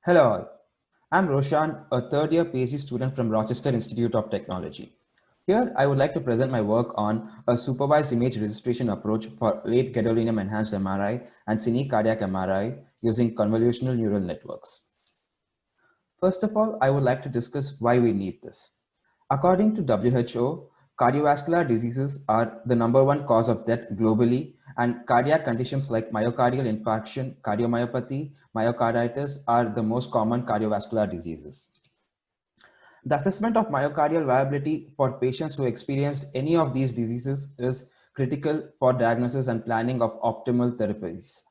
Hello all. I'm Roshan, a third year PhD student from Rochester Institute of Technology. Here, I would like to present my work on a supervised image registration approach for late gadolinium enhanced MRI and Cine Cardiac MRI using convolutional neural networks. First of all, I would like to discuss why we need this. According to WHO, cardiovascular diseases are the #1 cause of death globally, and cardiac conditions like myocardial infarction, cardiomyopathy, myocarditis are the most common cardiovascular diseases. The assessment of myocardial viability for patients who experienced any of these diseases is critical for diagnosis and planning of optimal therapies.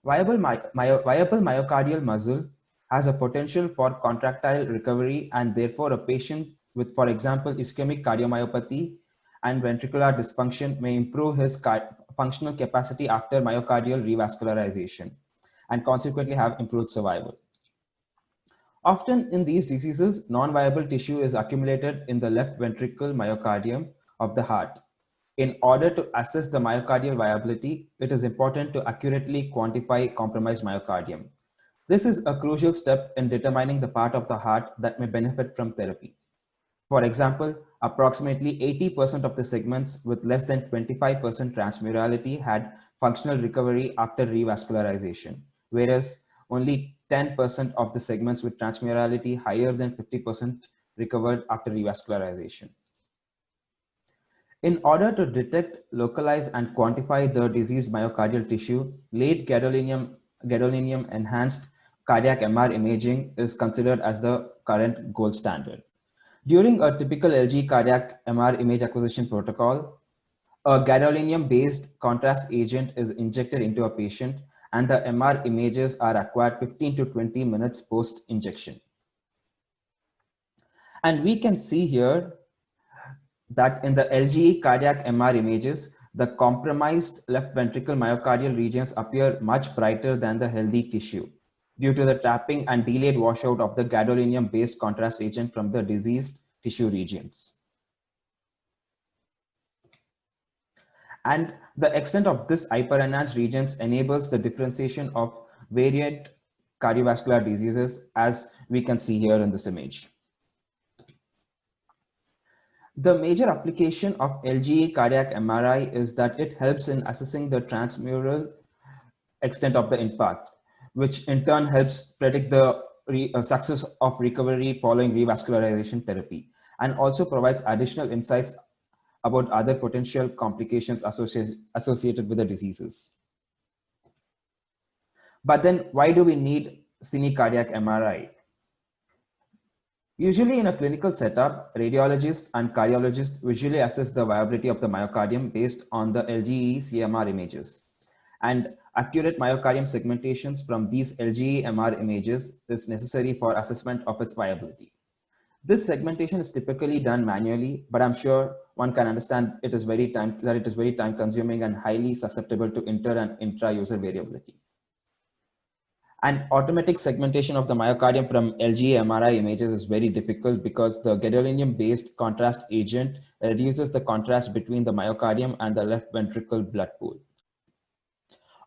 Viable myocardial muscle has a potential for contractile recovery, and therefore a patient with, for example, ischemic cardiomyopathy and ventricular dysfunction may improve his functional capacity after myocardial revascularization and consequently have improved survival. Often in these diseases, non-viable tissue is accumulated in the left ventricle myocardium of the heart. In order to assess the myocardial viability, it is important to accurately quantify compromised myocardium. This is a crucial step in determining the part of the heart that may benefit from therapy. For example, approximately 80% of the segments with less than 25% transmurality had functional recovery after revascularization, whereas only 10% of the segments with transmurality higher than 50% recovered after revascularization. In order to detect, localize, and quantify the diseased myocardial tissue, late gadolinium enhanced cardiac MR imaging is considered as the current gold standard. During a typical LG cardiac MR image acquisition protocol, a gadolinium-based contrast agent is injected into a patient, and the MR images are acquired 15 to 20 minutes post-injection. And we can see here that in the LGE cardiac MR images, the compromised left ventricle myocardial regions appear much brighter than the healthy tissue due to the trapping and delayed washout of the gadolinium-based contrast agent from the diseased tissue regions. And the extent of this hyperenhanced regions enables the differentiation of variant cardiovascular diseases, as we can see here in this image. The major application of LGE cardiac MRI is that it helps in assessing the transmural extent of the impact, which in turn helps predict the success of recovery following revascularization therapy, and also provides additional insights about other potential complications associated with the diseases. But then why do we need Cine Cardiac MRI? Usually in a clinical setup, radiologists and cardiologists visually assess the viability of the myocardium based on the LGE CMR images. And accurate myocardium segmentations from these LGE MR images is necessary for assessment of its viability. This segmentation is typically done manually, but I'm sure one can understand it is very time consuming and highly susceptible to inter and intra-user variability. And automatic segmentation of the myocardium from LGE MRI images is very difficult because the gadolinium-based contrast agent reduces the contrast between the myocardium and the left ventricle blood pool.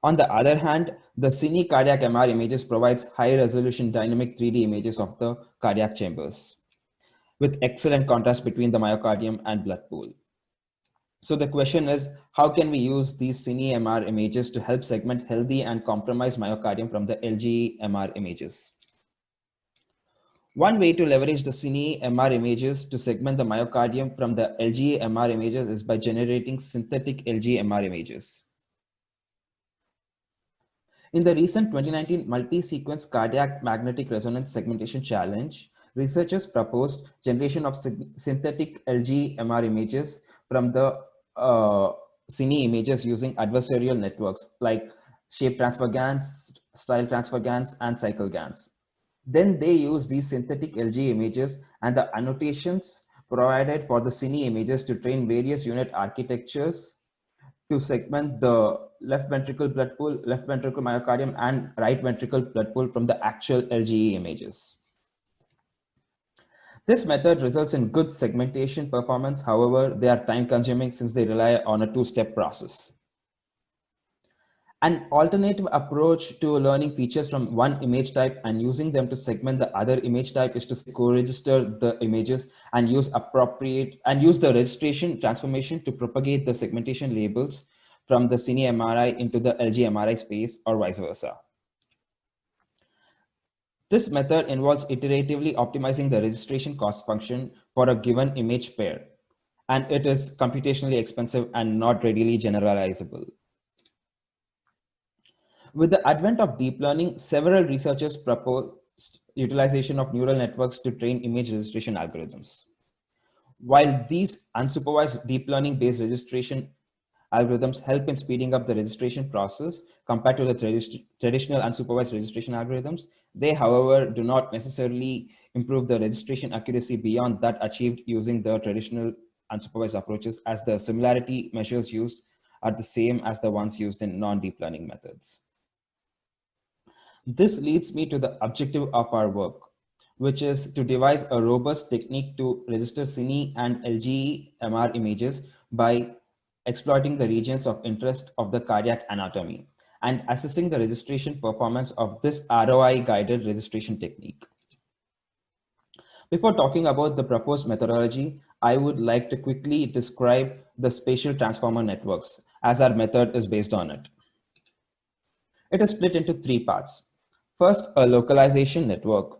On the other hand, the Cine Cardiac MR images provides high-resolution dynamic 3D images of the cardiac chambers with excellent contrast between the myocardium and blood pool. So the question is, how can we use these Cine MR images to help segment healthy and compromised myocardium from the LGE MR images? One way to leverage the Cine MR images to segment the myocardium from the LGE MR images is by generating synthetic LGE MR images. In the recent 2019 multi-sequence cardiac magnetic resonance segmentation challenge, researchers proposed generation of synthetic LGE MR images from the Cine images using adversarial networks like shape transfer GANs, style transfer GANs, and cycle GANs. Then they use these synthetic LGE images and the annotations provided for the Cine images to train various unit architectures to segment the left ventricle blood pool, left ventricle myocardium, and right ventricle blood pool from the actual LGE images. This method results in good segmentation performance. However, they are time consuming since they rely on a two-step process. An alternative approach to learning features from one image type and using them to segment the other image type is to co-register the images and use the registration transformation to propagate the segmentation labels from the Cine MRI into the LG MRI space or vice versa. This method involves iteratively optimizing the registration cost function for a given image pair, and it is computationally expensive and not readily generalizable. With the advent of deep learning, several researchers proposed utilization of neural networks to train image registration algorithms. While these unsupervised deep learning based registration algorithms help in speeding up the registration process compared to the traditional unsupervised registration algorithms, they, however, do not necessarily improve the registration accuracy beyond that achieved using the traditional unsupervised approaches, as the similarity measures used are the same as the ones used in non-deep learning methods. This leads me to the objective of our work, which is to devise a robust technique to register Cine and LGE MR images by exploiting the regions of interest of the cardiac anatomy and assessing the registration performance of this ROI-guided registration technique. Before talking about the proposed methodology, I would like to quickly describe the spatial transformer networks, as our method is based on it. It is split into three parts. First, a localization network.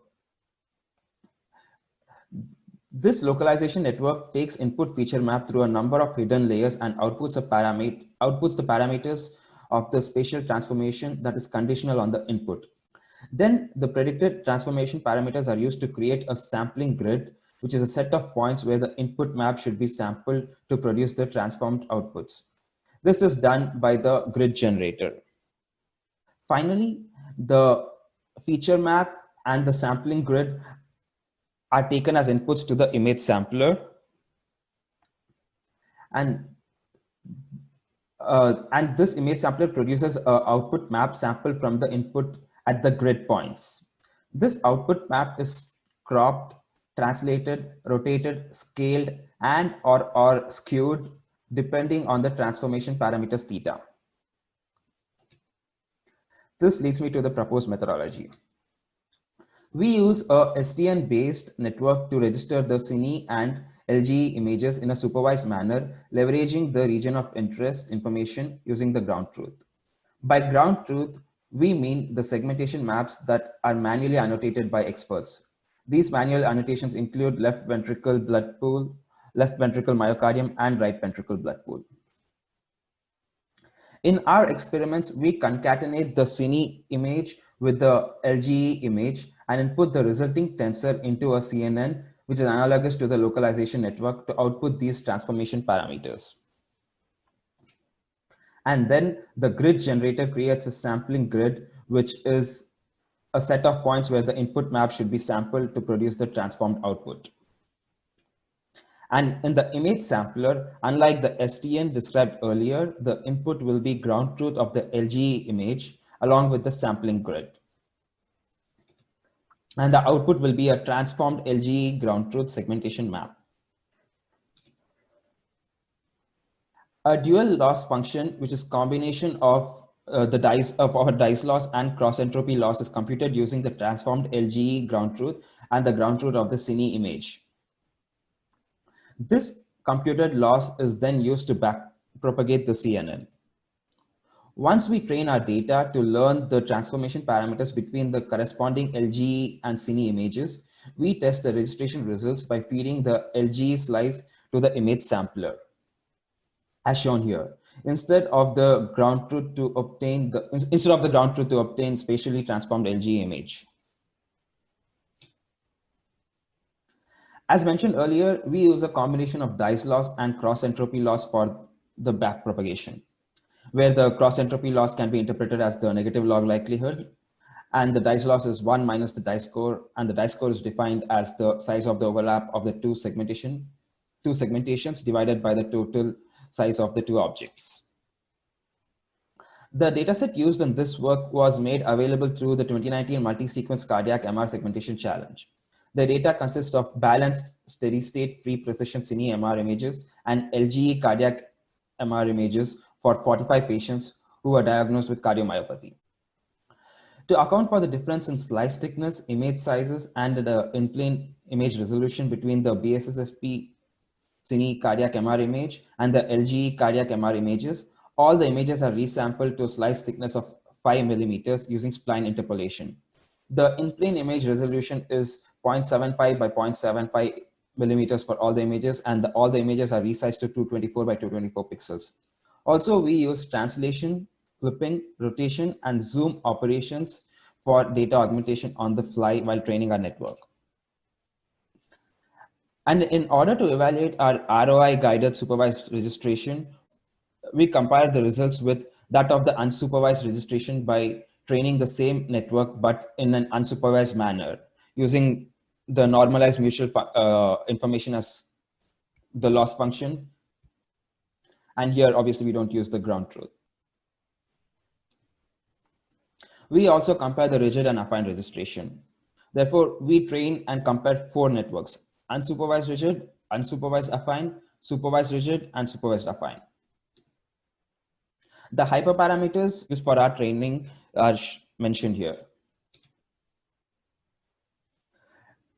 This localization network takes input feature map through a number of hidden layers and outputs the parameters of the spatial transformation that is conditional on the input. Then the predicted transformation parameters are used to create a sampling grid, which is a set of points where the input map should be sampled to produce the transformed outputs. This is done by the grid generator. Finally, the feature map and the sampling grid are taken as inputs to the image sampler, and this image sampler produces an output map sample from the input at the grid points. This output map is cropped, translated, rotated, scaled, and or skewed depending on the transformation parameters theta. This leads me to the proposed methodology. We use a SDN-based network to register the Cine and LGE images in a supervised manner, leveraging the region of interest information using the ground truth. By ground truth, we mean the segmentation maps that are manually annotated by experts. These manual annotations include left ventricle blood pool, left ventricle myocardium, and right ventricle blood pool. In our experiments, we concatenate the Cine image with the LGE image and input the resulting tensor into a CNN, which is analogous to the localization network, to output these transformation parameters. And then the grid generator creates a sampling grid, which is a set of points where the input map should be sampled to produce the transformed output. And in the image sampler, unlike the SDN described earlier, the input will be ground truth of the LGE image along with the sampling grid. And the output will be a transformed LGE ground truth segmentation map. A dual loss function, which is combination of our dice loss and cross entropy loss, is computed using the transformed LGE ground truth and the ground truth of the Cine image. This computed loss is then used to backpropagate the CNN. Once we train our data to learn the transformation parameters between the corresponding LGE and Cine images, we test the registration results by feeding the LGE slice to the image sampler, as shown here. Instead of the ground truth to obtain spatially transformed LGE image. As mentioned earlier, we use a combination of dice loss and cross entropy loss for the backpropagation, where the cross entropy loss can be interpreted as the negative log likelihood, and the dice loss is 1 minus the dice score, and the dice score is defined as the size of the overlap of the two segmentations divided by the total size of the two objects. The dataset used in this work was made available through the 2019 Multi-Sequence Cardiac MR Segmentation Challenge. The data consists of balanced steady-state pre-precision Cine MR images and LGE cardiac MR images for 45 patients who were diagnosed with cardiomyopathy. To account for the difference in slice thickness, image sizes, and the in-plane image resolution between the BSSFP Cine Cardiac MR image and the LGE Cardiac MR images, all the images are resampled to a slice thickness of 5 millimeters using spline interpolation. The in-plane image resolution is 0.75 by 0.75 millimeters for all the images, and all the images are resized to 224 by 224 pixels. Also, we use translation, clipping, rotation, and zoom operations for data augmentation on the fly while training our network. And in order to evaluate our ROI guided supervised registration, we compare the results with that of the unsupervised registration by training the same network, but in an unsupervised manner, using the normalized mutual information as the loss function. And here, obviously, we don't use the ground truth. We also compare the rigid and affine registration. Therefore, we train and compare 4 networks: unsupervised rigid, unsupervised affine, supervised rigid, and supervised affine. The hyperparameters used for our training are mentioned here.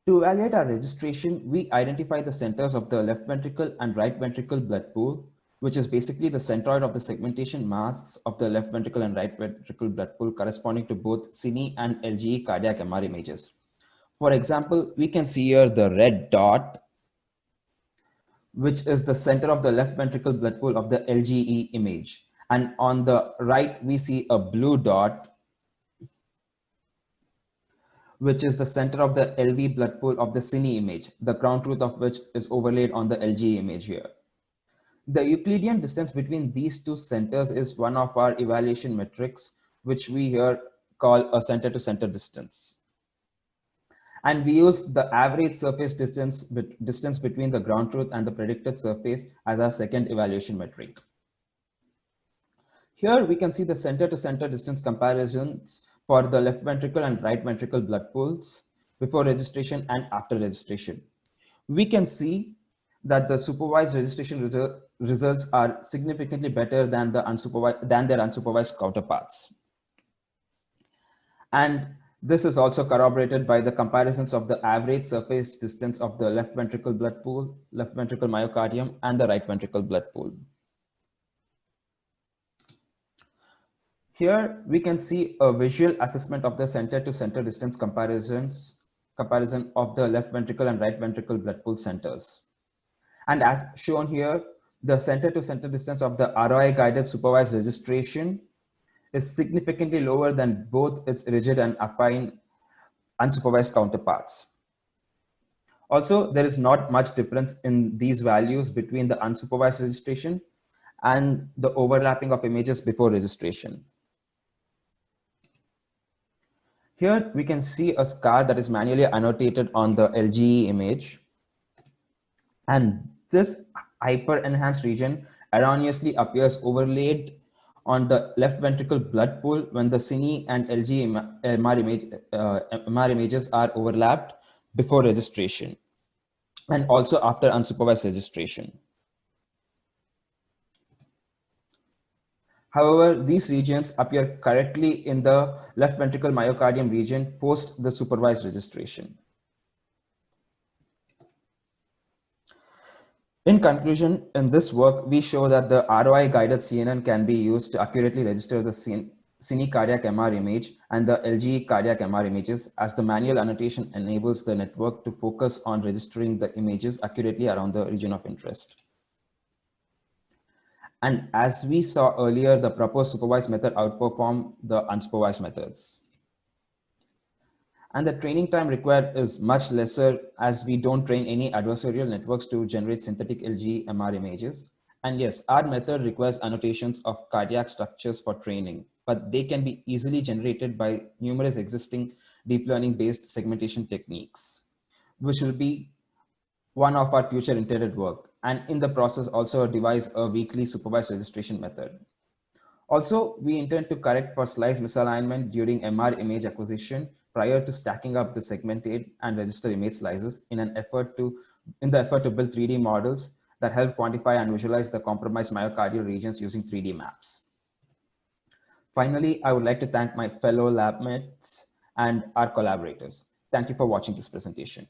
To evaluate our registration, we identify the centers of the left ventricle and right ventricle blood pool, which is basically the centroid of the segmentation masks of the left ventricle and right ventricle blood pool corresponding to both Cine and LGE cardiac MR images. For example, we can see here the red dot, which is the center of the left ventricle blood pool of the LGE image. And on the right, we see a blue dot, which is the center of the LV blood pool of the Cine image, the ground truth of which is overlaid on the LGE image here. The Euclidean distance between these two centers is one of our evaluation metrics, which we here call a center-to-center distance. And we use the average surface distance between the ground truth and the predicted surface as our second evaluation metric. Here we can see the center-to-center distance comparisons for the left ventricle and right ventricle blood pools before registration and after registration. We can see that the supervised registration results are significantly better than their unsupervised counterparts. And this is also corroborated by the comparisons of the average surface distance of the left ventricle blood pool, left ventricle myocardium, and the right ventricle blood pool. Here we can see a visual assessment of the center-to-center distance comparison of the left ventricle and right ventricle blood pool centers. And as shown here, the center-to-center distance of the ROI guided supervised registration is significantly lower than both its rigid and affine unsupervised counterparts. Also, there is not much difference in these values between the unsupervised registration and the overlapping of images before registration. Here we can see a scar that is manually annotated on the LGE image. And this hyper-enhanced region erroneously appears overlaid on the left ventricle blood pool when the Cine and LGE MR images are overlapped before registration and also after unsupervised registration. However, these regions appear correctly in the left ventricle myocardium region post the supervised registration. In conclusion, in this work, we show that the ROI guided CNN can be used to accurately register the Cine cardiac MR image and the LGE cardiac MR images, as the manual annotation enables the network to focus on registering the images accurately around the region of interest. And as we saw earlier, the proposed supervised method outperforms the unsupervised methods. And the training time required is much lesser, as we don't train any adversarial networks to generate synthetic LGE MR images. And yes, our method requires annotations of cardiac structures for training, but they can be easily generated by numerous existing deep learning based segmentation techniques, which will be one of our future intended work. And in the process also devise a weekly supervised registration method. Also, we intend to correct for slice misalignment during MR image acquisition prior to stacking up the segmented and register image slices in the effort to build 3D models that help quantify and visualize the compromised myocardial regions using 3D maps. Finally, I would like to thank my fellow lab mates and our collaborators. Thank you for watching this presentation.